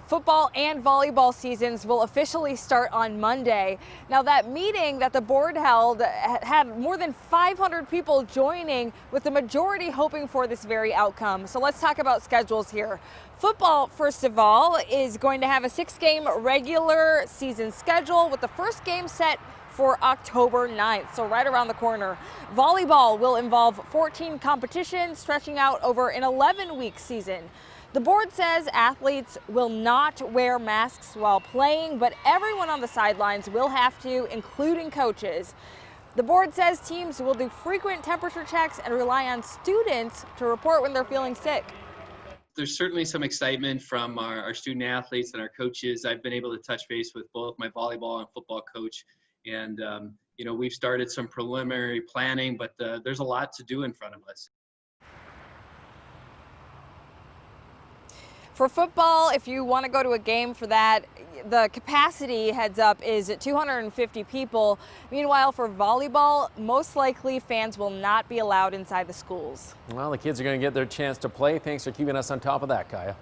Football and volleyball seasons will officially start on Monday. Now, that meeting that the board held had more than 500 people joining, with the majority hoping for this very outcome. So let's talk about schedules here. Football, first of all, is going to have a 6-game regular season schedule, with the first game set for October 9th, so right around the corner. Volleyball will involve 14 competitions stretching out over an 11-week season. The board says athletes will not wear masks while playing, but everyone on the sidelines will have to, including coaches. The board says teams will do frequent temperature checks and rely on students to report when they're feeling sick. There's certainly some excitement from our student athletes and our coaches. I've been able to touch base with both my volleyball and football coach, and we've started some preliminary planning, but there's a lot to do in front of us. For football, if you want to go to a game for that, the capacity, heads up, is at 250 people. Meanwhile, for volleyball, most likely fans will not be allowed inside the schools. Well, the kids are going to get their chance to play. Thanks for keeping us on top of that, Kaya.